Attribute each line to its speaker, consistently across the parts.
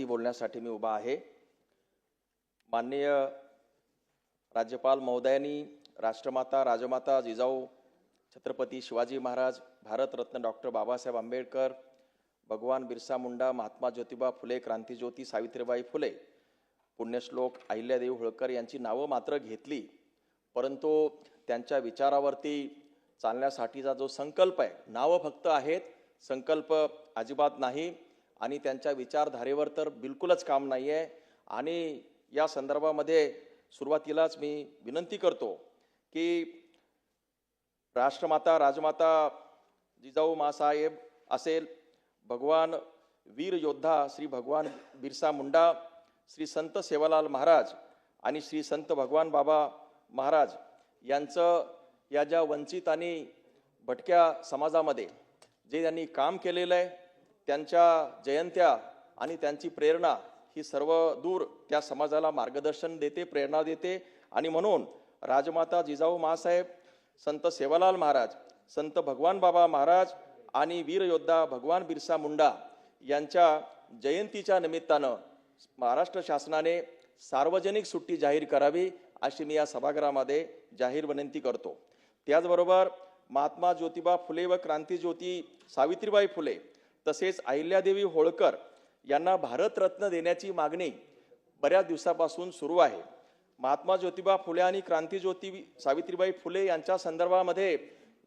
Speaker 1: विषयावरती बोलण्यासाठी मी उभा आहे। माननीय राज्यपाल महोदयांनी राष्ट्रमाता राजमाता जिजाऊ छत्रपती शिवाजी महाराज, भारतरत्न डॉक्टर बाबासाहेब आंबेडकर, भगवान बिरसा मुंडा, महात्मा ज्योतिबा फुले, क्रांतिज्योती सावित्रीबाई फुले, पुण्यश्लोक अहिल्यादेवी होळकर यांची नावं मात्र घेतली, परंतु त्यांच्या विचारावरती चालण्यासाठीचा जो संकल्प आहे, नावं फक्त आहेत, संकल्प अजिबात नाही आणि त्यांच्या विचारधारेवर तर बिलकुलच काम नाही आहे। आणि या संदर्भामध्ये सुरुवातीलाच मी विनंती करतो की राष्ट्रमाता राजमाता जिजाऊ मासाहेब असेल, भगवान वीर योद्धा श्री भगवान बिरसा मुंडा, श्री संत सेवालाल महाराज आणि श्री संत भगवान बाबा महाराज यांचं या ज्या वंचित आणि भटक्या समाजामध्ये जे त्यांनी काम केलेलं आहे, त्यांच्या जयंत्या आणि त्यांची प्रेरणा ही सर्व दूर त्या समाजाला मार्गदर्शन देते, प्रेरणा देते। आणि म्हणून राजमाता जिजाऊ मासाहेब, संत सेवालाल महाराज, संत भगवान बाबा महाराज आणि वीर योद्धा भगवान बिरसा मुंडा यांच्या जयंतीच्या निमित्तानं महाराष्ट्र शासनाने सार्वजनिक सुट्टी जाहीर करावी अशी मी या सभागृहामध्ये जाहीर विनंती करतो। त्याचबरोबर महात्मा ज्योतिबा फुले व क्रांतिज्योती सावित्रीबाई फुले तसेच अहिल्यादेवी होळकर यांना भारतरत्न देण्याची मागणी बऱ्याच दिवसापासून सुरू आहे। महात्मा ज्योतिबा फुले आणि क्रांतिज्योती सावित्रीबाई फुले यांच्या संदर्भामध्ये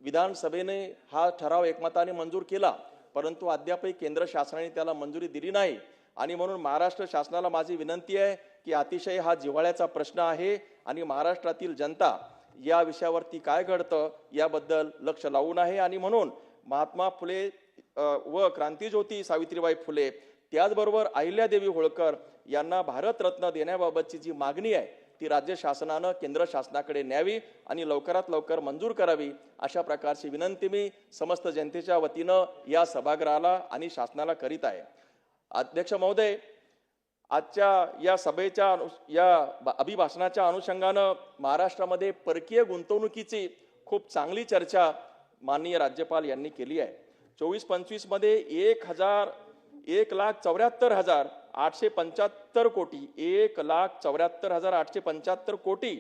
Speaker 1: विधानसभेने हा ठराव एकमताने मंजूर केला, परंतु अद्यापही केंद्र शासनाने त्याला मंजुरी दिली नाही। आणि म्हणून महाराष्ट्र शासनाला माझी विनंती आहे की अतिशय हा जिव्हाळ्याचा प्रश्न आहे आणि महाराष्ट्रातील जनता या विषयावरती काय घडतं याबद्दल लक्ष लावून आहे। आणि म्हणून महात्मा फुले व क्रांतिज्योती सावित्रीबाई फुले त्याचबरोबर अहिल्यादेवी होळकर यांना भारतरत्न देण्याबाबतची जी मागणी आहे ती राज्य शासनानं केंद्र शासनाकडे न्यावी आणि लवकरात लवकर मंजूर करावी अशा प्रकारची विनंती मी समस्त जनतेच्या वतीनं या सभागृहाला आणि शासनाला करीत आहे। अध्यक्ष महोदय, आजच्या या सभेच्या या अभिभाषणाच्या अनुषंगानं महाराष्ट्रामध्ये परकीय गुंतवणुकीची खूप चांगली चर्चा माननीय राज्यपाल यांनी केली आहे। 24-25 मध्ये 1,74,875 कोटी 1,74,875 कोटी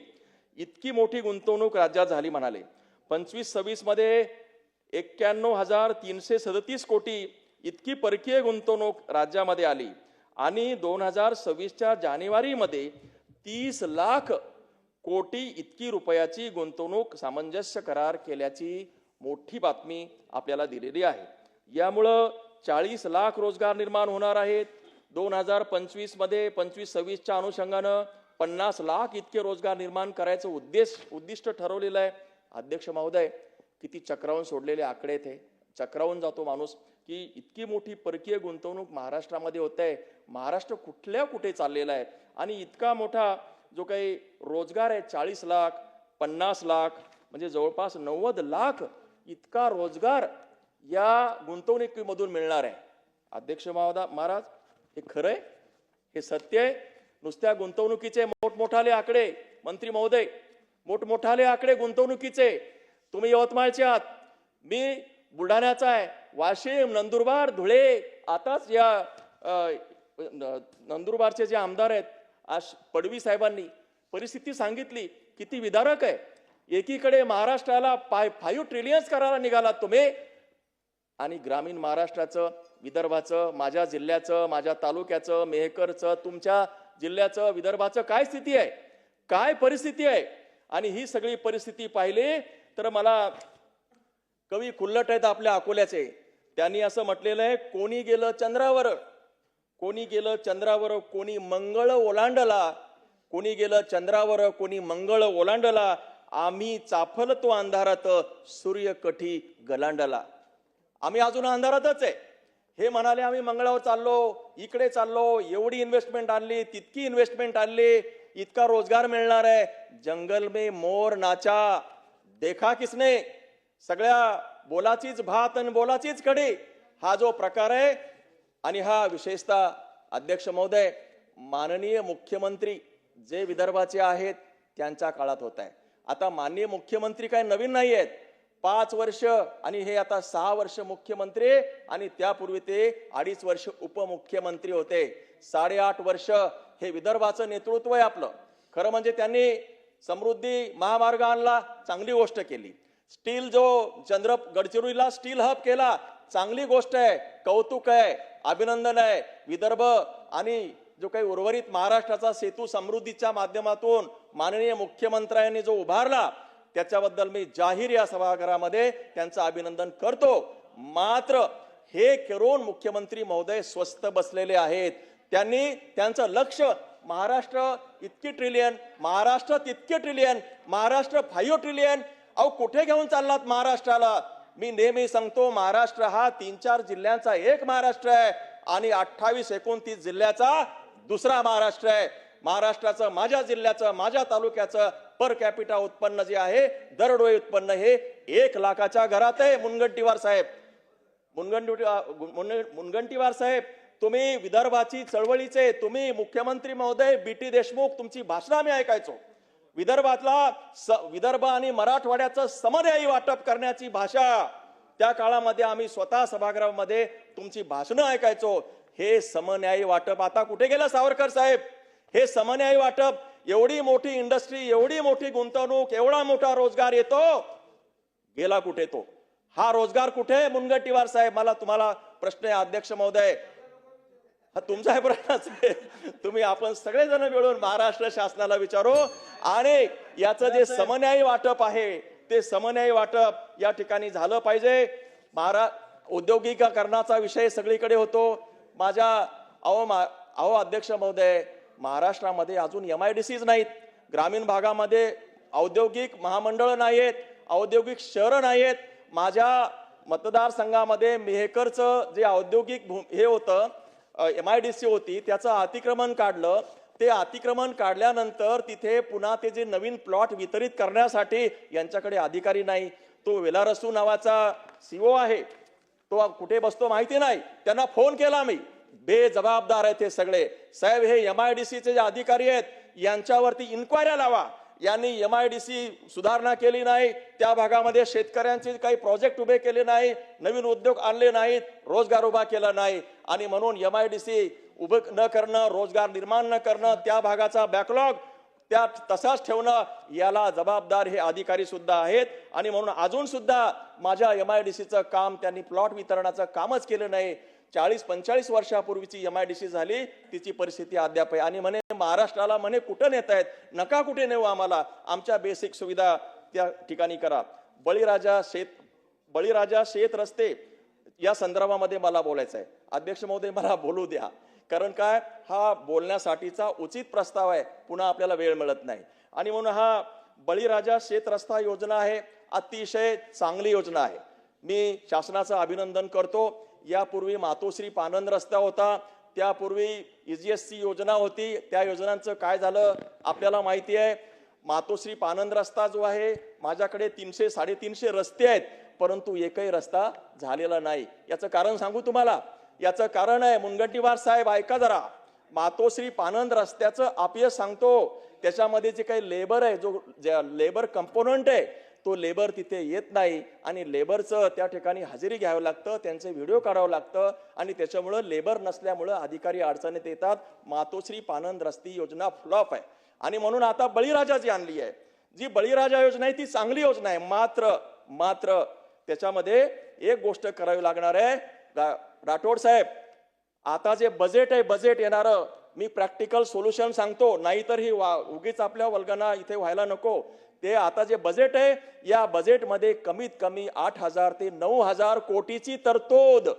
Speaker 1: इतकी मोठी गुंतवणूक राज्यात झाली म्हणाले। 25-26 मध्ये 91,337 कोटी इतकी परकीय गुंतवणूक राज्यामध्ये आली आणि 2026च्या जानेवारीमध्ये 30 लाख कोटी इतकी रुपयाची गुंतवणूक सामंजस्य करार केल्याची मोठी बातमी आपल्याला दिलेली आहे। यामुळे 40 लाख रोजगार निर्माण होणार आहेत। 2025 मध्ये 25-26च्या अनुषंगानं 50 लाख इतके रोजगार निर्माण करायचं उद्दिष्ट ठरवलेलं आहे। अध्यक्ष महोदय, किती चक्रावून सोडलेले आकडे थे, चक्रावून जातो माणूस की इतकी मोठी परकीय गुंतवणूक महाराष्ट्रामध्ये होत आहे, महाराष्ट्र कुठे चाललेला आहे आणि इतका मोठा जो काही रोजगार आहे 40 लाख 50 लाख म्हणजे जवळपास 90 लाख इतका रोजगार या गुंतवणुकीमधून मिळणार आहे। अध्यक्ष महाराज, हे खरं आहे, हे सत्य आहे। नुसत्या गुंतवणुकीचे मोठमोठाले आकडे, मंत्री महोदय, मोठमोठाले आकडे गुंतवणुकीचे, तुम्ही यवतमाळचे आहात, मी बुलढाण्याचा आहे, वाशिम, नंदुरबार, धुळे, आताच या नंदुरबारचे जे आमदार आहेत आज पडवी साहेबांनी परिस्थिती सांगितली, किती विदारक आहे। एकीकडे महाराष्ट्राला 5 ट्रिलियन करायला निघालात तुम्ही आणि ग्रामीण महाराष्ट्राचं, विदर्भाचं, माझ्या जिल्ह्याचं, माझ्या तालुक्याचं, मेहकरचं, तुमच्या जिल्ह्याचं, विदर्भाचं काय स्थिती आहे, काय परिस्थिती आहे। आणि ही सगळी परिस्थिती पाहिली तर मला कवी खुल्लट आहेत आपल्या अकोल्याचे, त्यांनी असं म्हटलेलं आहे, कोणी गेलं चंद्रावर, कोणी गेलं चंद्रावर, कोणी मंगळ ओलांडला, कोणी गेलं चंद्रावर, कोणी मंगळ ओलांडला, आम्ही चाफलतो अंधारात, सूर्य कठी गलांडला। आम्ही अजून अंधारातच आहे। हे म्हणाले आम्ही मंगळावर चाललो, इकडे चाललो, एवढी इन्व्हेस्टमेंट आणली, तितकी इन्व्हेस्टमेंट आणली, इतका रोजगार मिळणार आहे। जंगल में मोर नाचा देखा किसने, सगळ्या बोलाचीच भात आणि बोलाचीच कढी हा जो प्रकार आहे। आणि हा विशेषतः अध्यक्ष महोदय माननीय मुख्यमंत्री जे विदर्भाचे आहेत त्यांच्या काळात होत आहे। आता माननीय मुख्यमंत्री काय नवीन नाही आहेत, 5 वर्ष आणि हे आता 6 वर्ष मुख्यमंत्री आणि त्यापूर्वी ते 2.5 वर्ष उपमुख्यमंत्री होते। 8.5 वर्ष हे विदर्भाचं नेतृत्व आहे आपलं. खरं म्हणजे त्यांनी समृद्धी महामार्ग आणला, चांगली गोष्ट केली. स्टील जो गडचिरोलीला स्टील हब केला, चांगली गोष्ट आहे, कौतुक आहे, अभिनंदन आहे. विदर्भ आणि जो काही उर्वरित महाराष्ट्राचा सेतू समृद्धीच्या माध्यमातून माननीय मुख्यमंत्र्यांनी जो उभारला त्याच्याबद्दल मी जाहीर या सभागृहामध्ये त्यांचं अभिनंदन करतो. मात्र हे करून मुख्यमंत्री महोदय स्वस्थ बसलेले आहेत. त्यांनी त्यांचं लक्ष महाराष्ट्र इतकी ट्रिलियन, महाराष्ट्र तितके ट्रिलियन, महाराष्ट्र 5 ट्रिलियन, अहो कुठे घेऊन चाललात महाराष्ट्राला? मी नेहमी सांगतो, महाराष्ट्र हा 3-4 जिल्ह्यांचा एक महाराष्ट्र आहे आणि 28-29 जिल्ह्याचा दुसरा महाराष्ट्र आहे. महाराष्ट्राचं, माझ्या जिल्ह्याचं, माझ्या तालुक्याचं पर कॅपिटा उत्पन्न जे आहे, दरडोई उत्पन्न हे 1 लाखाच्या घरात आहे. मुनगंटीवार साहेब, तुम्ही विदर्भाची चळवळीचे, तुम्ही मुख्यमंत्री महोदय बीटी देशमुख, तुमची भाषणं आम्ही ऐकायचो. विदर्भ आणि मराठवाड्याचं समन्यायी वाटप करण्याची भाषा त्या काळामध्ये आम्ही स्वतः सभागृहामध्ये तुमची भाषणं ऐकायचो. हे समन्यायी वाटप आता कुठे गेलं सावरकर साहेब? हे समन्यायी वाटप, एवढी मोठी इंडस्ट्री, एवढी मोठी गुंतवणूक, एवढा मोठा रोजगार येतो, गेला कुठे तो? हा रोजगार कुठे? मुनगंटीवार साहेब, मला तुम्हाला प्रश्न आहे अध्यक्ष महोदय. हा तुमचा आहे प्रश्न. तुम्ही आपण सगळेजण मिळून महाराष्ट्र शासनाला विचारू आणि याचं जे समन्यायी वाटप आहे ते समन्यायी वाटप या ठिकाणी झालं पाहिजे. औद्योगिकीकरणाचा विषय सगळीकडे होतो. अहो अध्यक्ष महोदय, महाराष्ट्रामध्ये अजून MIDCs नाहीत. ग्रामीण भागामध्ये औद्योगिक महामंडळ नाहीत, औद्योगिक शहरं नाहीत. माझ्या मतदारसंघामध्ये मेहकरचं जे औद्योगिक हे होतं, MIDC होती, त्याचं अतिक्रमण काढलं. ते अतिक्रमण काढल्यानंतर तिथे पुन्हा ते जे नवीन प्लॉट वितरित करण्यासाठी यांच्याकडे अधिकारी नाही. तो वेलारसू नावाचा CO आहे, तो कुठे बसतो माहिती नाही. त्यांना फोन केला मी, बेजबाबदार आहे ते सगळे. साहेब, हे MIDCचे जे अधिकारी आहेत यांच्यावरती इन्क्वायरी लावा. यांनी MIDC सुधारणा केली नाही, त्या भागामध्ये शेतकऱ्यांचे काही प्रोजेक्ट उभे केले नाही, नवीन उद्योग आणले नाहीत, रोजगार उभा केला नाही. आणि म्हणून MIDC उभं न करणं, रोजगार निर्माण न करणं, त्या भागाचा बॅकलॉग त्या तसाच ठेवणं, याला जबाबदार हे अधिकारी सुद्धा आहेत. आणि म्हणून अजून सुद्धा माझ्या MIDCचं काम, त्यांनी प्लॉट वितरणाचं कामच केलं नाही. 40-45 वर्षापूर्वीची MIDC झाली, तिची परिस्थिती अद्याप आहे. आणि म्हणे महाराष्ट्राला म्हणे कुठं नेत आहेत? नका कुठे नेऊ आम्हाला, आमच्या बेसिक सुविधा त्या ठिकाणी करा. बळीराजा शेत रस्ते या संदर्भामध्ये मला बोलायचं आहे. अध्यक्ष महोदय, मला बोलू द्या, कारण काय, हा बोलण्यासाठीचा उचित प्रस्ताव आहे, पुन्हा आपल्याला वेळ मिळत नाही. आणि म्हणून हा बळीराजा शेत रस्ता योजना आहे, अतिशय चांगली योजना आहे. मी शासनाचं अभिनंदन करतो. यापूर्वी मातोश्री पानंद रस्ता होता, त्यापूर्वी EGSC योजना होती, त्या योजनांचं काय झालं आपल्याला माहिती आहे. मातोश्री पानंद रस्ता जो आहे, माझ्याकडे 300-350 रस्ते आहेत, परंतु एकही रस्ता झालेला नाही. याचं कारण सांगू तुम्हाला. याचं कारण आहे, मुनगंटीवार साहेब ऐका जरा, मातोश्री पानंद रस्त्याचं अपयश सांगतो. त्याच्यामध्ये जे काही लेबर आहे, जो लेबर कंपोनंट आहे, तो लेबर तिथे येत नाही आणि लेबरचं त्या ठिकाणी हजेरी घ्यावं लागतं, त्यांचे व्हिडिओ काढावं लागतं आणि त्याच्यामुळं लेबर नसल्यामुळं अधिकारी अडचणीत येतात. मातोश्री पानंद रस्ती योजना फ्लॉप आहे. आणि म्हणून आता बळीराजा जी आणली आहे, जी बळीराजा योजना आहे ती चांगली योजना आहे. मात्र त्याच्यामध्ये एक गोष्ट करावी लागणार आहे. राठोड साहेब, आता जे बजेट आहे, बजेट येणारं, मी प्रॅक्टिकल सोल्युशन सांगतो, नाहीतर ही उगीच आपल्या वल्गना इथे व्हायला नको. ते आता जे बजेट आहे, या बजेटमध्ये कमीत कमी 8,000 ते 9,000 कोटीची तरतूद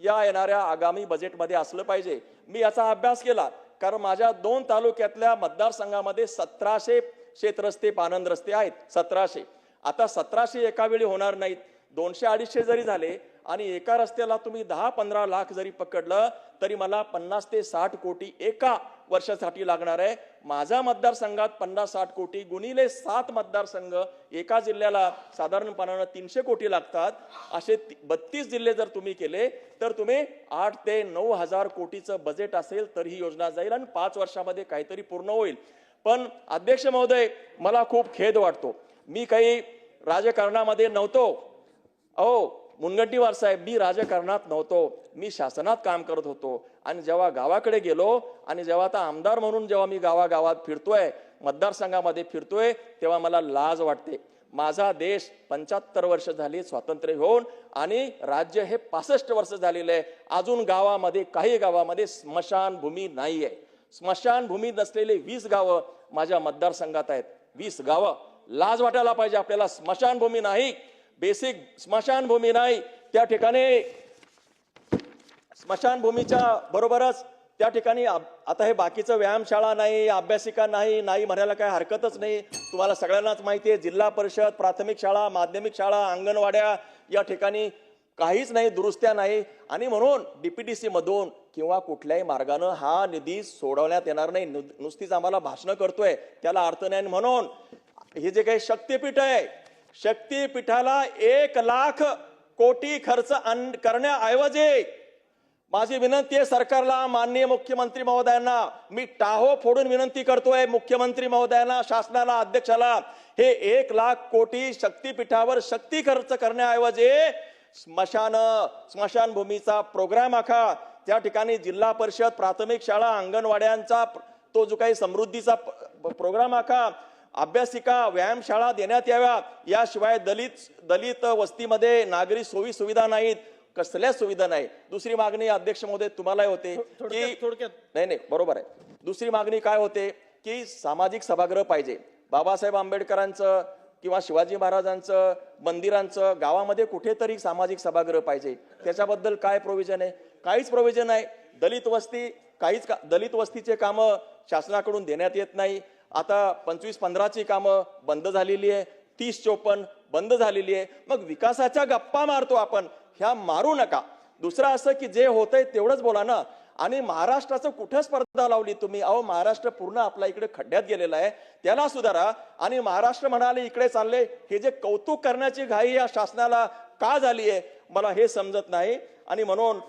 Speaker 1: या येणाऱ्या आगामी बजेटमध्ये असलं पाहिजे. मी याचा अभ्यास केला, कारण माझ्या 2 तालुक्यातल्या मतदारसंघामध्ये 1700 शेतरस्ते, पानंद रस्ते आहेत. 1700. आता 1700 एका वेळी होणार नाहीत. 200-250 जरी झाले आणि एका रस्त्याला तुम्ही 10-15 लाख जरी पकडलं तरी मला 50 ते 60 कोटी एका वर्षासाठी लागणार आहे. माझ्या मतदारसंघात 50-60 कोटी गुणिले 7 मतदारसंघ, एका जिल्ह्याला साधारणपणाने 300 कोटी लागतात. असे 32 जिल्हे जर तुम्ही केले तर तुम्ही 8 ते 9,000 कोटीचं बजेट असेल तर ही योजना जाईल आणि 5 वर्षामध्ये काहीतरी पूर्ण होईल. पण अध्यक्ष महोदय, मला खूप खेद वाटतो, मी काही राजकारणामध्ये नव्हतो. मुनगंटीवार साहेब, मी राजकारणात नव्हतो, मी शासनात काम करत होतो आणि जेव्हा गावाकडे गेलो आणि जेव्हा आता आमदार म्हणून जेव्हा मी गावागावात फिरतोय, मतदारसंघामध्ये फिरतोय, तेव्हा मला लाज वाटते. माझा देश 75 वर्ष झाली स्वातंत्र्य होऊन आणि राज्य हे 65 वर्ष झालेलं आहे. अजून गावामध्ये काही गावामध्ये स्मशानभूमी नाही आहे. स्मशानभूमी नसलेले 20 गावं माझ्या मतदारसंघात आहेत. 20 गावं. लाज वाटायला पाहिजे आपल्याला. स्मशानभूमी नाही, बेसिक स्मशानभूमी नाही. त्या ठिकाणी स्मशानभूमीच्या बरोबरच त्या ठिकाणी आता हे बाकीचं व्यायामशाळा नाही, अभ्यासिका नाही म्हणायला काय हरकतच नाही. तुम्हाला सगळ्यांनाच माहिती आहे, जिल्हा परिषद, प्राथमिक शाळा, माध्यमिक शाळा, अंगणवाड्या या ठिकाणी काहीच नाही, दुरुस्त्या नाही. आणि म्हणून DPTC मधून किंवा कुठल्याही मार्गानं हा निधी सोडवण्यात येणार नाही. नुसतीच आम्हाला भाषणं करतोय, त्याला अर्थ नाही. म्हणून हे जे काही शक्तीपीठ आहे, शक्तीपीठाला 1 लाख कोटी खर्च करण्याऐवजी माझी विनंती आहे सरकारला, माननीय मुख्यमंत्री महोदयांना मी टाहो फोडून विनंती करतोय मुख्यमंत्री महोदयांना, शासनाला, अध्यक्षाला, हे 1 लाख कोटी शक्तीपीठावर शक्ती खर्च करण्याऐवजी स्मशानभूमीचा प्रोग्राम आखा. त्या ठिकाणी जिल्हा परिषद, प्राथमिक शाळा, अंगणवाड्यांचा तो जो काही समृद्धीचा प्रोग्राम आखा. अभ्यासिका, व्यायामशाळा देण्यात याव्या. याशिवाय दलित वस्तीमध्ये नागरी सोयी सुविधा नाहीत, कसल्या सुविधा नाही. दुसरी मागणी अध्यक्ष महोदय तुम्हालाही होते की नाही बरोबर आहे. दुसरी मागणी काय होते की सामाजिक सभागृह पाहिजे. बाबासाहेब आंबेडकरांचं किंवा शिवाजी महाराजांचं मंदिरांचं गावामध्ये कुठेतरी सामाजिक सभागृह पाहिजे. त्याच्याबद्दल काय प्रोव्हिजन आहे? काहीच प्रोव्हिजन नाही. दलित वस्तीचे कामं शासनाकडून देण्यात येत नाही. आता 25-15 कामं बंद झालेली आहे, 30-54 बंद झालेली आहे. मग विकासाच्या गप्पा मारतो आपण, ह्या मारू नका. दुसरं असं की जे होतंय तेवढंच बोला ना. आणि महाराष्ट्राचं कुठं स्पर्धा लावली तुम्ही? अहो, महाराष्ट्र पूर्ण आपला इकडे खड्ड्यात गेलेला आहे, त्याला सुधारा. आणि महाराष्ट्र म्हणाले इकडे चालले, हे जे कौतुक करण्याची घाई या शासनाला का झाली आहे मला हे समजत नाही. आणि म्हणून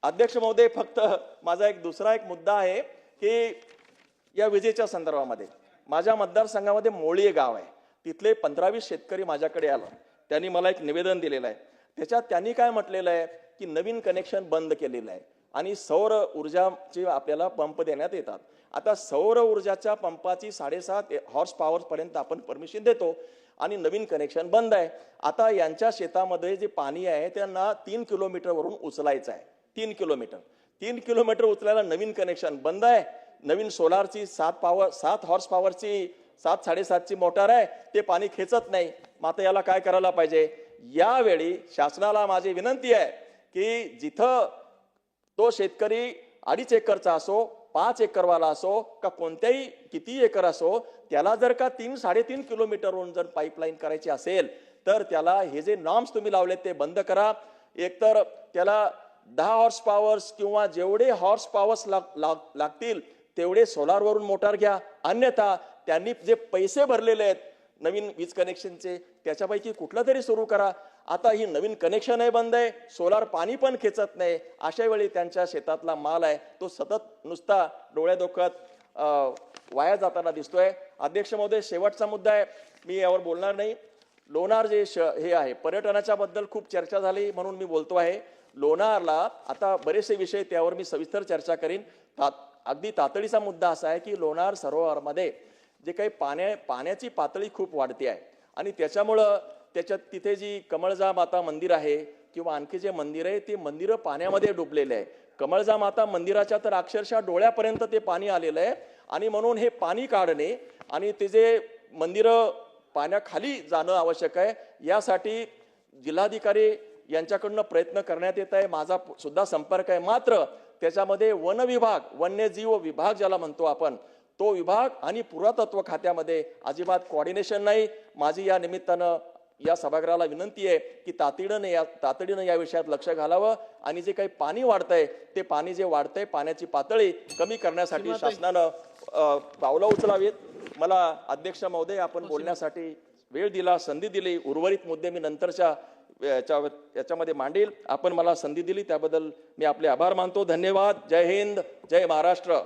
Speaker 1: अध्यक्ष महोदय, फक्त माझा दुसरा एक मुद्दा आहे की या विजेच्या संदर्भामध्ये माझ्या मतदारसंघामध्ये मोळी गाव आहे, तिथले 15-20 शेतकरी माझ्याकडे आला. त्यांनी मला एक निवेदन दिलेलं आहे. त्याच्यात त्यांनी काय म्हटलेलं आहे की नवीन कनेक्शन बंद केलेलं आहे आणि सौर ऊर्जाचे आपल्याला पंप देण्यात येतात. आता सौर ऊर्जाच्या पंपाची 7.5 हॉर्स पॉवर पर्यंत आपण परमिशन देतो आणि नवीन कनेक्शन बंद आहे. आता यांच्या शेतामध्ये जे पाणी आहे त्यांना 3 किलोमीटरवरून उचलायचं आहे. 3 किलोमीटर उचलायला नवीन कनेक्शन बंद आहे. नवीन सोलारची 7 हॉर्स पॉवरची 7-7.5ची मोटार आहे, ते पाणी खेचत नाही. मग आता याला काय करायला पाहिजे? यावेळी शासनाला माझी विनंती आहे की जिथं तो शेतकरी 2.5 एकरचा असो, 5 एकरवाला असो का कोणत्याही किती एकर असो, त्याला जर का 3-3.5 किलोमीटरवरून जर पाईपलाईन करायची असेल तर त्याला हे जे नॉर्म्स तुम्ही लावलेत ते बंद करा. एकतर त्याला 10 हॉर्स पॉवर्स किंवा जेवढे हॉर्स पॉवर्स लागतील तेवढे सोलारवरून मोटार घ्या. अन्यथा त्यांनी जे पैसे भरलेले आहेत नवीन वीज कनेक्शनचे त्याच्यापैकी कुठलं तरी सुरू करा. आता ही नवीन कनेक्शनही बंद आहे, सोलार पाणी पण खेचत नाही. अशा वेळी त्यांच्या शेतातला माल आहे तो सतत नुसता डोळ्यादोखात वाया जाताना दिसतोय. अध्यक्ष महोदय, शेवटचा मुद्दा आहे, मी यावर बोलणार नाही. लोणार जे हे आहे पर्यटनाच्या बद्दल खूप चर्चा झाली म्हणून मी बोलतो आहे. लोणारला आता बरेचसे विषय त्यावर मी सविस्तर चर्चा करीन. अगदी तातडीचा मुद्दा असा आहे की लोणार सरोवरामध्ये जे काही पाण्याची पातळी खूप वाढते आहे आणि त्याच्यामुळं तिथे जी कमळजा माता मंदिर आहे किंवा आणखी जे मंदिर आहे ते मंदिरं पाण्यामध्ये डुबलेले आहे. कमळजा माता मंदिराच्या तर अक्षरशः डोळ्यापर्यंत ते पाणी आलेलं आहे. आणि म्हणून हे पाणी काढणे आणि ते जे मंदिरं पाण्याखाली जाणं आवश्यक आहे. यासाठी जिल्हाधिकारी यांच्याकडनं प्रयत्न करण्यात येत आहे. माझा सुद्धा संपर्क आहे. मात्र त्याच्यामध्ये वन विभाग, वन्यजीव विभाग ज्याला म्हणतो आपण, तो विभाग आणि पुरातत्व खात्यामध्ये अजिबात कोऑर्डिनेशन नाही. माझी या निमित्तानं या सभागृहाला विनंती आहे की तातडीनं या विषयात लक्ष घालावं आणि जे काही पाणी वाढतंय ते पाणी जे वाढतंय पाण्याची पातळी कमी करण्यासाठी शासनानं पावलं उचलावीत. मला अध्यक्ष महोदय आपण बोलण्यासाठी वेळ दिला, संधी दिली. उर्वरित मुद्दे मी नंतरच्या याच्यामध्ये मांडील. आपण मला संधी दिली त्याबद्दल मी आपले आभार मानतो. धन्यवाद. जय हिंद, जय महाराष्ट्र.